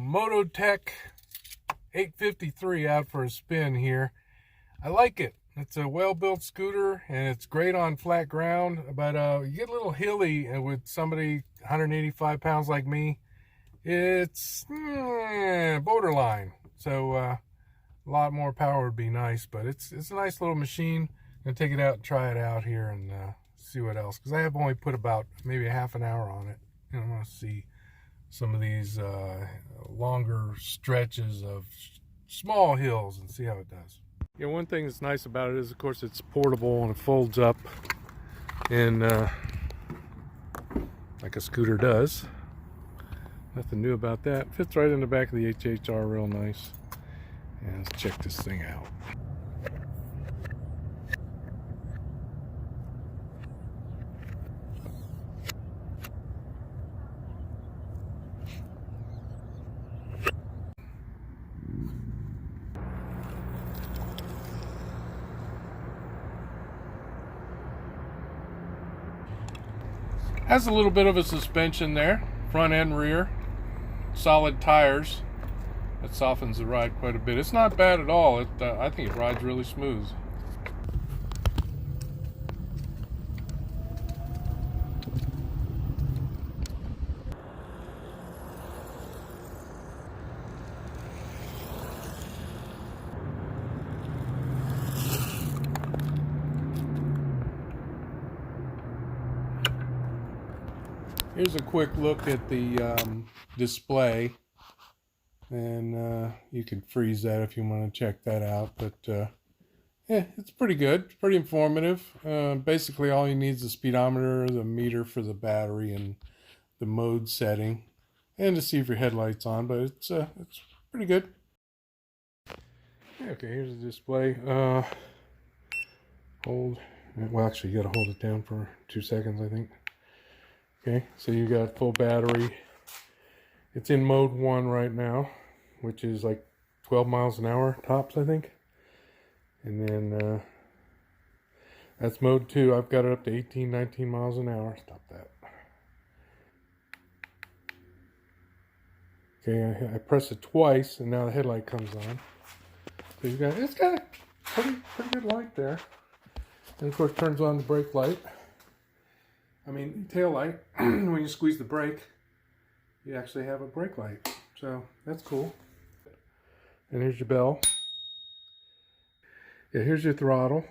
Mototec 853 out for a spin here. I like it. It's a well-built scooter and it's great on flat ground, but you get a little hilly with somebody 185 pounds like me. It's borderline. So a lot more power would be nice, but it's a nice little machine. I'm gonna take it out and try it out here and see what else, because I have only put about maybe a half an hour on it, and I want to see some of these longer stretches of small hills and see how it does. Yeah, one thing that's nice about it is, of course, it's portable and it folds up, and like a scooter does. Nothing new about that. Fits right in the back of the HHR real nice. And let's check this thing out. Has a little bit of a suspension there, front and rear. Solid tires. That softens the ride quite a bit. It's not bad at all. I think it rides really smooth. Here's a quick look at the display, and you can freeze that if you want to check that out, but yeah, it's pretty good. It's pretty informative. Basically all you need is the speedometer, the meter for the battery, and the mode setting, and to see if your headlight's on, but it's pretty good. Okay, here's the display. Well, actually you gotta hold it down for 2 seconds, I think. Okay, so you got full battery. It's in mode 1 right now, which is like 12 miles an hour tops, I think. And then that's mode 2. I've got it up to 18, 19 miles an hour. Stop that. Okay, I press it twice, and now the headlight comes on. So it's got a pretty good light there. And of course, turns on the brake light. Tail light. When you squeeze the brake, you actually have a brake light. So that's cool. And here's your bell. Yeah, here's your throttle.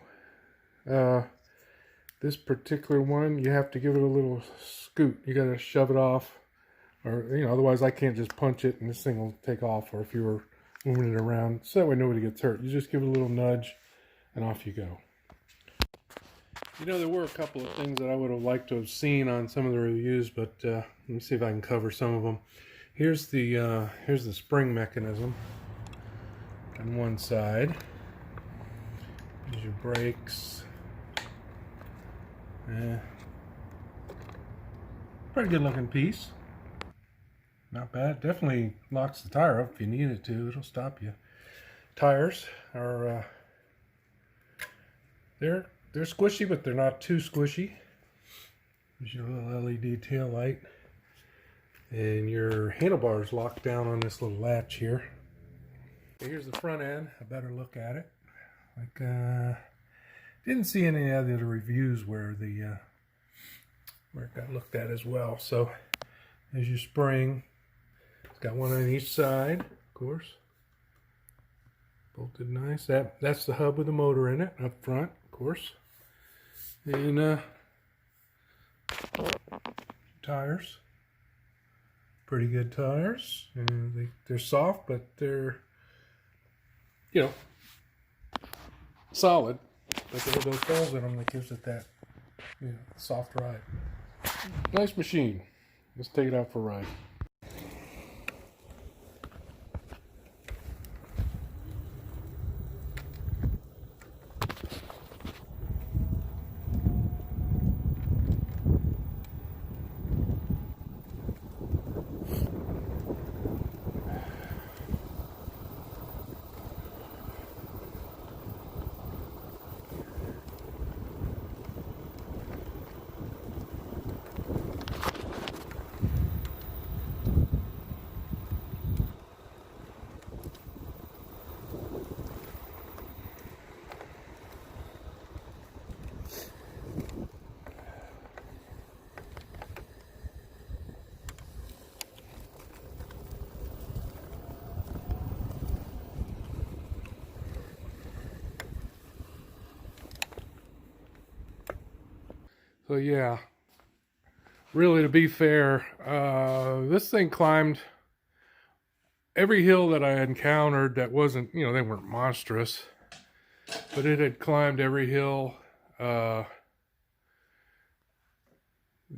This particular one, you have to give it a little scoot. You gotta shove it off, or otherwise I can't just punch it and this thing will take off. Or if you were moving it around, so that way nobody gets hurt. You just give it a little nudge, and off you go. There were a couple of things that I would have liked to have seen on some of the reviews, but let me see if I can cover some of them. Here's the spring mechanism on one side. Here's your brakes. Pretty good looking piece. Not bad. Definitely locks the tire up if you need it to. It'll stop you. Tires are they're squishy, but they're not too squishy. There's your little LED tail light. And your handlebars locked down on this little latch here. Okay, here's the front end. A better look at it. Didn't see any of the other reviews where it got looked at as well. So there's your spring. It's got one on each side, of course. Bolted nice. That's the hub with the motor in it up front, of course. And tires. Pretty good tires. And they're soft, but they're solid. But they have those holes in them that gives it that soft ride. Nice machine. Let's take it out for a ride. So yeah, really, to be fair, this thing climbed every hill that I encountered that wasn't, you know, they weren't monstrous, but it had climbed every hill that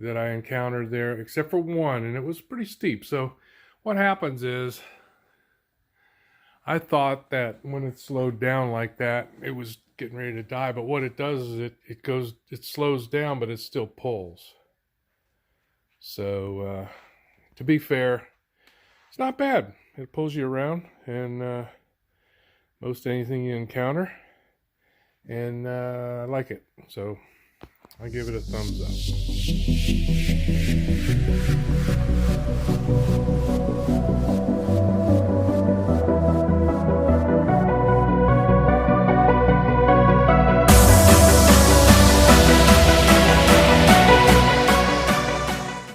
I encountered there, except for one, and it was pretty steep. So what happens is, I thought that when it slowed down like that, it was getting ready to die, but what it does is it slows down, but it still pulls. So to be fair, it's not bad. It pulls you around, and most anything you encounter, and I like it. So I give it a thumbs up.